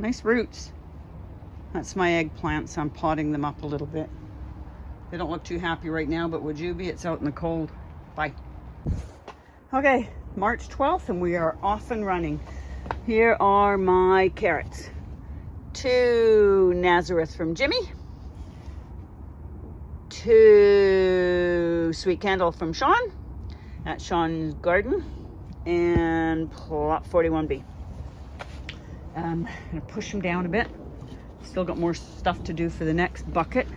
nice roots. That's my eggplant, so I'm potting them up a little bit. They don't look too happy right now, but would you be? It's out in the cold. Bye. Okay, March 12th, and we are off and running. Here are my carrots. 2 Nazareth from Jimmy. 2 Sweet Candle from Shawn at Shawn's garden. And plot 41B. I'm gonna push them down a bit. Still got more stuff to do for the next bucket.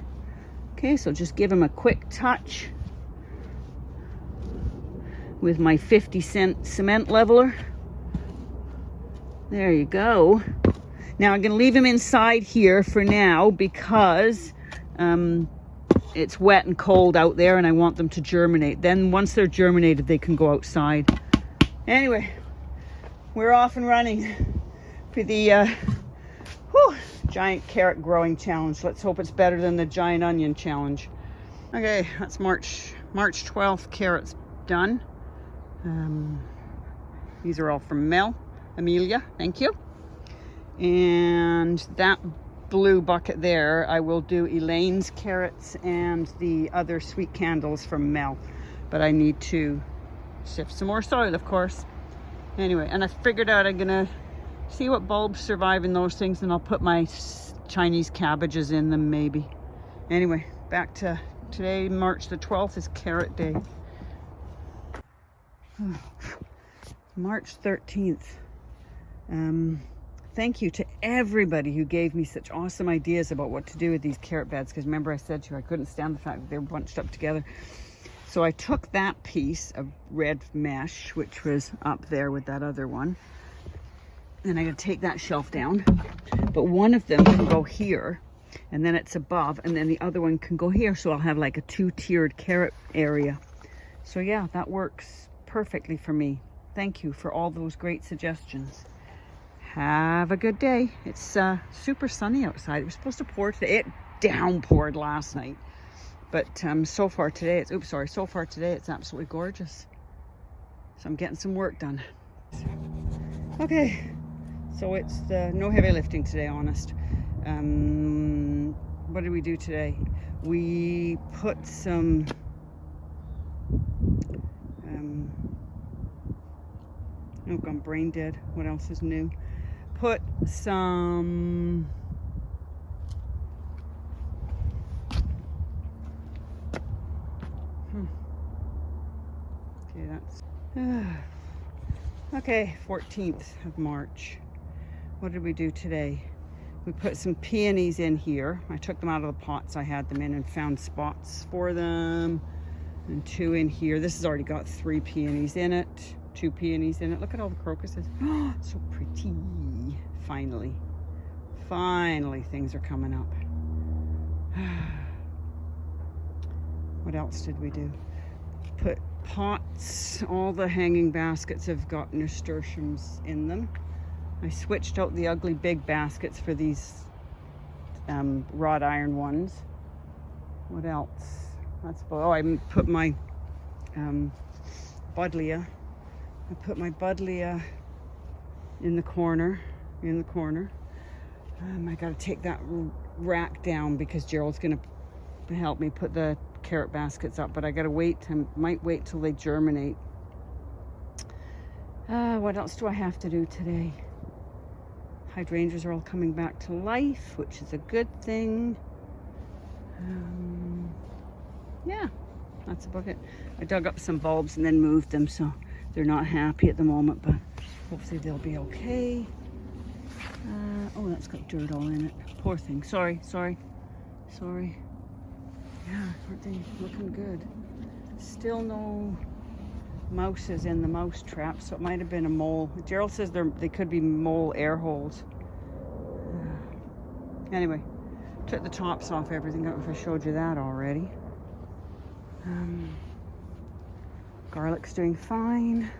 Okay, so just give them a quick touch with my 50-cent cement leveler. There you go. Now I'm gonna leave them inside here for now because it's wet and cold out there and I want them to germinate. Then once they're germinated, they can go outside. Anyway, we're off and running for the giant carrot growing challenge. Let's hope it's better than the giant onion challenge. Okay, that's March 12th carrots done. These are all from Amelia, thank you. And that blue bucket there, I will do Elaine's carrots and the other sweet candles from Mel. But I need to sift some more soil, of course. Anyway, and I figured out I'm gonna see what bulbs survive in those things, and I'll put my Chinese cabbages in them maybe. Anyway, back to today. March the 12th is carrot day. March 13th. Thank you to everybody who gave me such awesome ideas about what to do with these carrot beds, because remember I said to you I couldn't stand the fact that they were bunched up together. So I took that piece of red mesh, which was up there with that other one, and I'm going to take that shelf down, but one of them can go here, and then it's above, and then the other one can go here, so I'll have like a 2-tiered carrot area. So yeah, that works perfectly for me. Thank you for all those great suggestions. Have a good day. It's super sunny outside. It was supposed to pour today. It downpoured last night. But so far today, it's absolutely gorgeous. So I'm getting some work done. Okay, so it's no heavy lifting today, honest. What did we do today? We put some oh, I'm brain dead. What else is new? Put some okay, that's okay, 14th of March. What did we do today? We put some peonies in here. I took them out of the pots I had them in and found spots for them. And 2 in here. This has already got 3 peonies in it. 2 peonies in it. Look at all the crocuses. Oh, so pretty. Finally things are coming up. What else did we do? Put pots. All the hanging baskets have got nasturtiums in them. I switched out the ugly big baskets for these wrought iron ones. What else? I put my buddleia. I put my buddleia in the corner. I got to take that rack down because Gerald's going to help me put the carrot baskets up, but I got to wait. I might wait till they germinate. What else do I have to do today? Hydrangeas are all coming back to life, which is a good thing. Yeah, that's about it. I dug up some bulbs and then moved them, so they're not happy at the moment, but hopefully they'll be okay. Oh, that's got dirt all in it. Poor thing. Sorry. Yeah, aren't they looking good? Still no mouses in the mouse trap, so it might have been a mole. Gerald says they could be mole air holes. Anyway, took the tops off everything. I don't know if I showed you that already. Garlic's doing fine.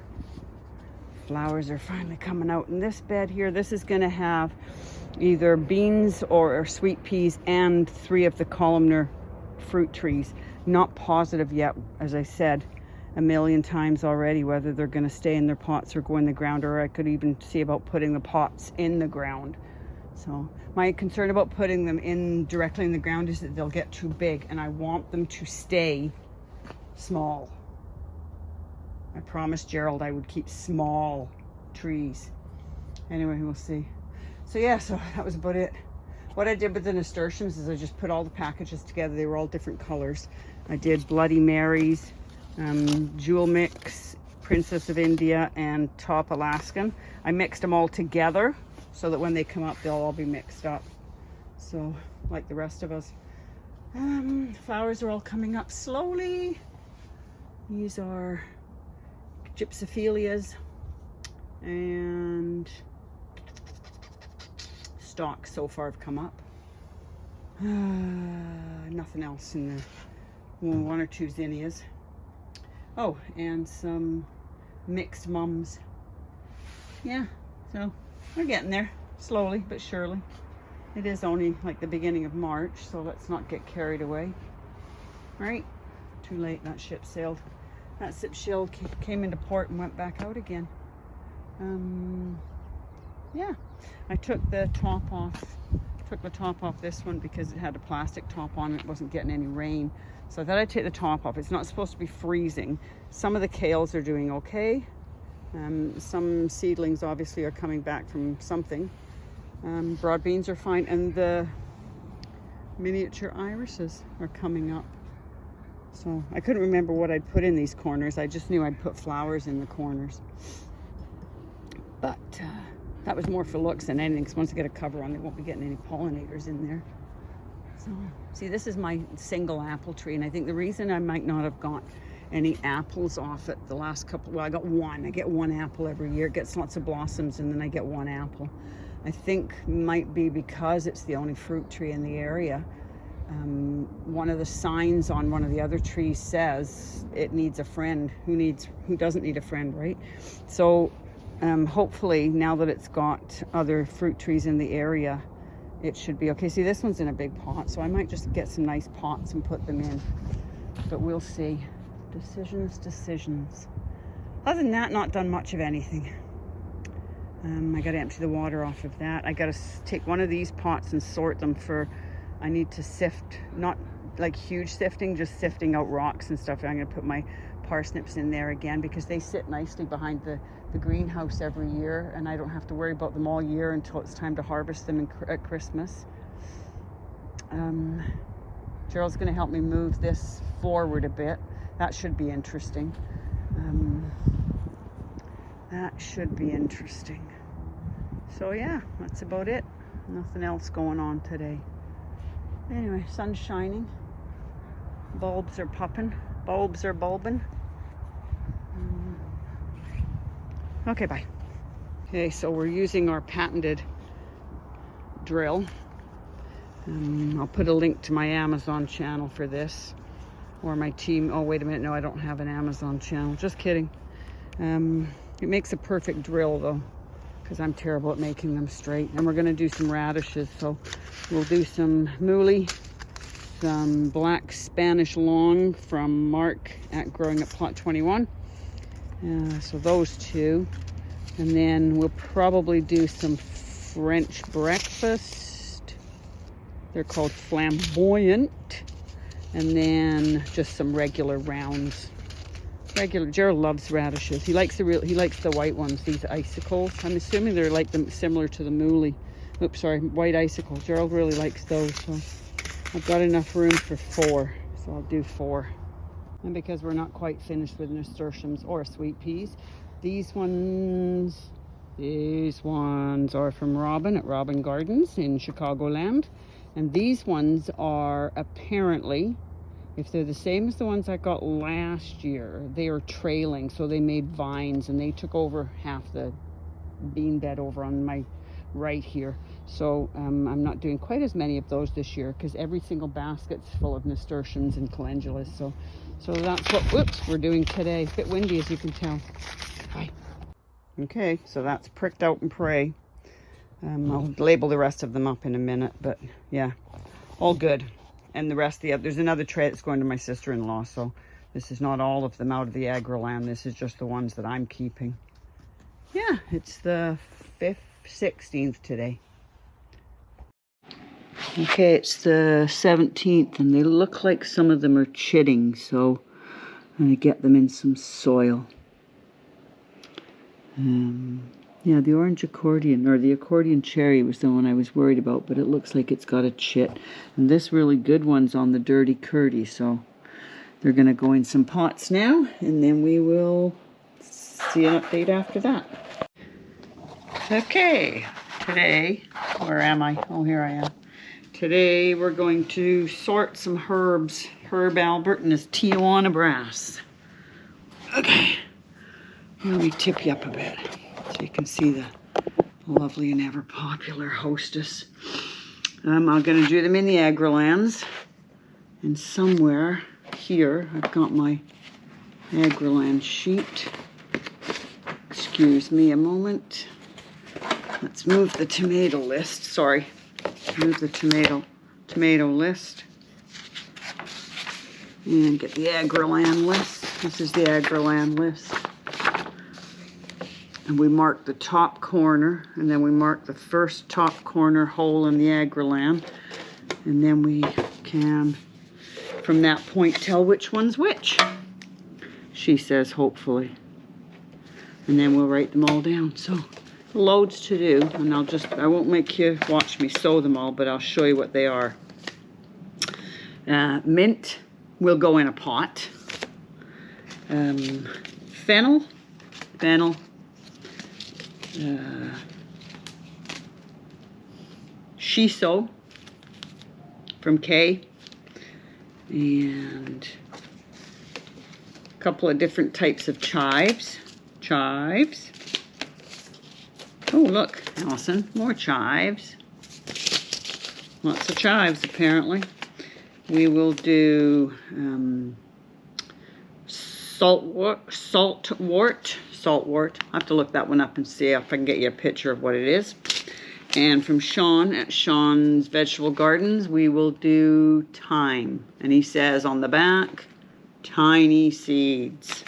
Flowers are finally coming out in this bed here. This is going to have either beans or sweet peas and 3 of the columnar fruit trees. Not positive yet, as I said a million times already, whether they're going to stay in their pots or go in the ground, or I could even see about putting the pots in the ground. So my concern about putting them in directly in the ground is that they'll get too big, and I want them to stay small. I promised Gerald I would keep small trees. Anyway, we'll see. So yeah, so that was about it. What I did with the nasturtiums is I just put all the packages together. They were all different colors. I did Bloody Marys, Jewel Mix, Princess of India, and Top Alaskan. I mixed them all together so that when they come up, they'll all be mixed up. So, like the rest of us. Flowers are all coming up slowly. These are gypsophilias and stalks so far have come up. Nothing else in the one or two zinnias. Oh, and some mixed mums. Yeah, so we're getting there slowly but surely. It is only like the beginning of March, so let's not get carried away. All right, too late, that ship sailed. That ship came into port and went back out again. Yeah, I took the top off this one because it had a plastic top on and it wasn't getting any rain. So I thought I'd take the top off. It's not supposed to be freezing. Some of the kales are doing okay. Some seedlings obviously are coming back from something. Broad beans are fine, and the miniature irises are coming up. So I couldn't remember what I'd put in these corners. I just knew I'd put flowers in the corners. But that was more for looks than anything, because once I get a cover on, they won't be getting any pollinators in there. So, see, this is my single apple tree, and I think the reason I might not have got any apples off it the last couple, well, I got one. I get one apple every year. It gets lots of blossoms, and then I get one apple. I think might be because it's the only fruit tree in the area. One of the signs on one of the other trees says it needs a friend. Who doesn't need a friend, right? So hopefully now that it's got other fruit trees in the area, it should be okay. See, this one's in a big pot, so I might just get some nice pots and put them in, but we'll see. Decisions. Other than that, not done much of anything. I got to empty the water off of that. I got to take one of these pots and sort them for, I need to sift, not like huge sifting, just sifting out rocks and stuff. I'm going to put my parsnips in there again because they sit nicely behind the greenhouse every year, and I don't have to worry about them all year until it's time to harvest them at Christmas. Gerald's going to help me move this forward a bit. That should be interesting. So yeah, that's about it. Nothing else going on today. Anyway, sun's shining. Bulbs are popping. Bulbs are bulbing. Okay, bye. Okay, so we're using our patented drill. I'll put a link to my Amazon channel for this, or my team. Oh, wait a minute. No, I don't have an Amazon channel. Just kidding. It makes a perfect drill though, because I'm terrible at making them straight. And we're going to do some radishes. So we'll do some mooli, some black Spanish long from Mark at Growing at Plot 21. So those two. And then we'll probably do some French breakfast. They're called flamboyant. And then just some regular rounds. Gerald loves radishes. He likes the white ones, these icicles. I'm assuming they're like similar to the mooli. Oops, sorry, white icicle. Gerald really likes those, so I've got enough room for 4, so I'll do 4. And because we're not quite finished with nasturtiums or sweet peas, these ones are from Robin at Robin Gardens in Chicagoland. And these ones are apparently, if they're the same as the ones I got last year, they are trailing, so they made vines, and they took over half the bean bed over on my right here. So I'm not doing quite as many of those this year because every single basket's full of nasturtiums and calendulas. So that's what we're doing today. A bit windy, as you can tell. Bye. Okay, so that's pricked out and pray. I'll label the rest of them up in a minute, but yeah, all good. And the rest, there's another tray that's going to my sister-in-law, so this is not all of them out of the Agriland. This is just the ones that I'm keeping. Yeah, it's the 16th today. Okay, it's the 17th, and they look like some of them are chitting, so I'm going to get them in some soil. Yeah, the orange accordion, or the accordion cherry was the one I was worried about, but it looks like it's got a chit. And this really good one's on the dirty curdy, so they're going to go in some pots now, and then we will see an update after that. Okay, today, where am I? Oh, here I am. Today we're going to sort some herbs. Herb Albert and his Tijuana brass. Okay, let me tip you up a bit so you can see the lovely and ever popular hostess. I'm going to do them in the Agrilands, and somewhere here I've got my Agriland sheet. Excuse me a moment. Let's move the tomato list. Sorry, move the tomato list and get the Agriland list. This is the Agriland list. And we mark the top corner, and then we mark the first top corner hole in the Agriland, and then we can, from that point, tell which one's which. She says, hopefully. And then we'll write them all down. So, loads to do, and I won't make you watch me sow them all, but I'll show you what they are. Mint will go in a pot. Fennel. Shiso from Kay, and a couple of different types of chives. Oh, look, Allison, more chives. Lots of chives, apparently. We will do saltwort. I have to look that one up and see if I can get you a picture of what it is. And from Shawn at Shawn's Vegetable Gardens, we will do thyme. And he says on the back, tiny seeds.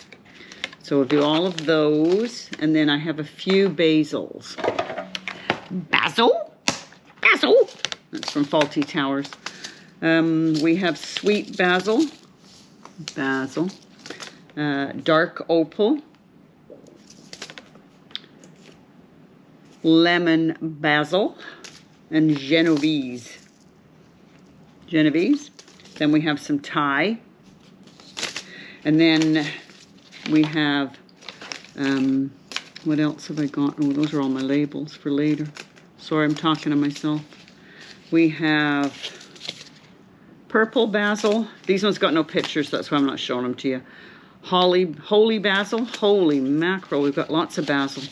So we'll do all of those. And then I have a few basils. Basil. That's from Faulty Towers. We have sweet basil. Dark opal. Lemon basil, and Genovese. Then we have some Thai, and then we have what else have I got? Oh, those are all my labels for later. Sorry, I'm talking to myself. We have purple basil. These ones got no pictures, so that's why I'm not showing them to you. Holy basil. Holy mackerel, we've got lots of basil.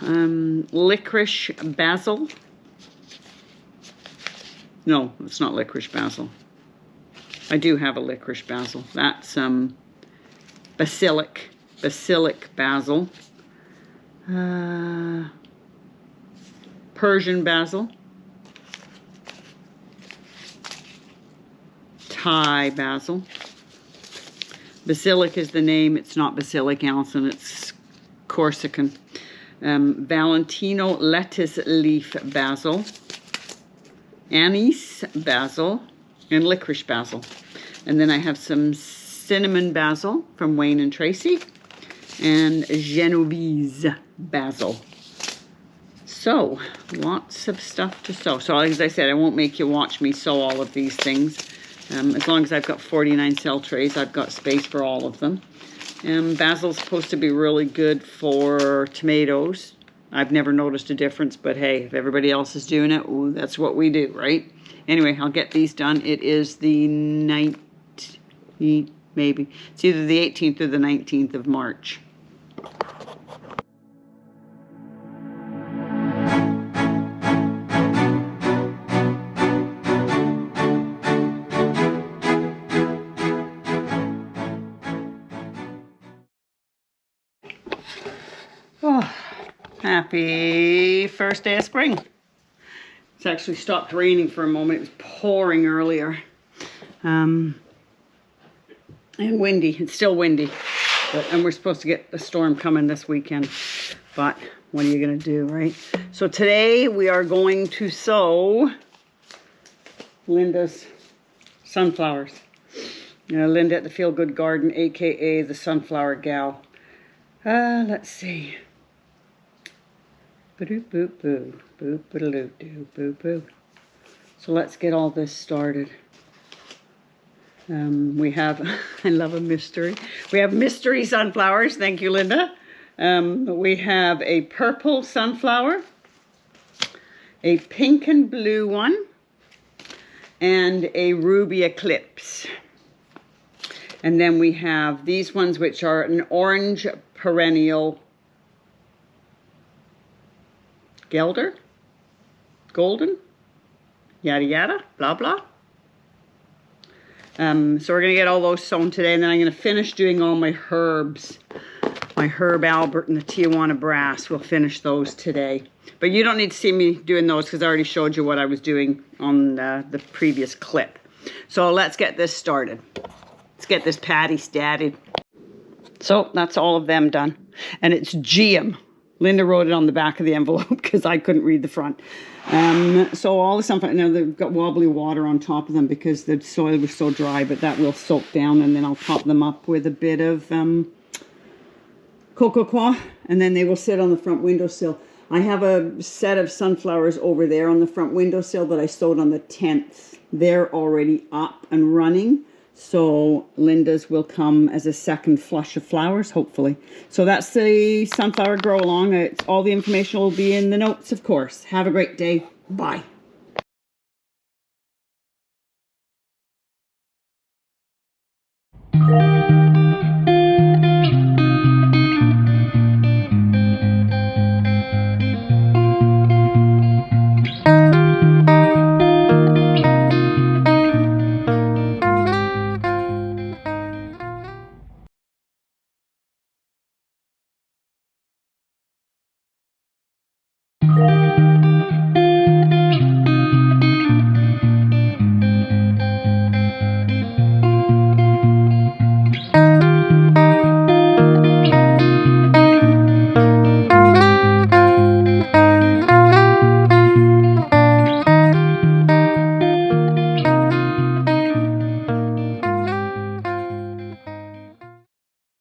Licorice basil. No, it's not licorice basil. I do have a licorice basil. That's basilic basil. Persian basil. Thai basil. Basilic is the name. It's not basilic, Allison. It's Corsican. Valentino lettuce leaf basil, anise basil, and licorice basil. And then I have some cinnamon basil from Wayne and Tracy, and Genovese basil. So, lots of stuff to sow. So, as I said, I won't make you watch me sow all of these things. As long as I've got 49 cell trays, I've got space for all of them. Basil's supposed to be really good for tomatoes. I've never noticed a difference, but hey, if everybody else is doing it, ooh, that's what we do, right? Anyway, I'll get these done. It is the 19th, maybe. It's either the 18th or the 19th of March. Oh, happy first day of spring. It's actually stopped raining for a moment. It was pouring earlier. And windy. It's still windy. And we're supposed to get a storm coming this weekend. But what are you going to do, right? So today we are going to sow Linda's sunflowers. Linda at the Feel Good Garden, aka the Sunflower Gal. Let's see. Boo boo boo boo boo boo boo. So let's get all this started. We have, I love a mystery. We have mystery sunflowers. Thank you, Linda. We have a purple sunflower, a pink and blue one, and a ruby eclipse. And then we have these ones, which are an orange perennial gelder, golden, yada yada, blah blah. So we're going to get all those sown today, and then I'm going to finish doing all my herbs. My Herb Albert and the Tijuana Brass. We'll finish those today. But you don't need to see me doing those because I already showed you what I was doing on the previous clip. So let's get this started. Let's get this patty started. So that's all of them done. And it's GM. Linda wrote it on the back of the envelope because I couldn't read the front. So all the sunflower, now they've got wobbly water on top of them because the soil was so dry, but that will soak down, and then I'll top them up with a bit of cocoa coir, and then they will sit on the front windowsill. I have a set of sunflowers over there on the front windowsill that I sowed on the 10th. They're already up and running. So Linda's will come as a second flush of flowers, hopefully. So that's the sunflower grow along. All the information will be in the notes, of course. Have a great day. Bye.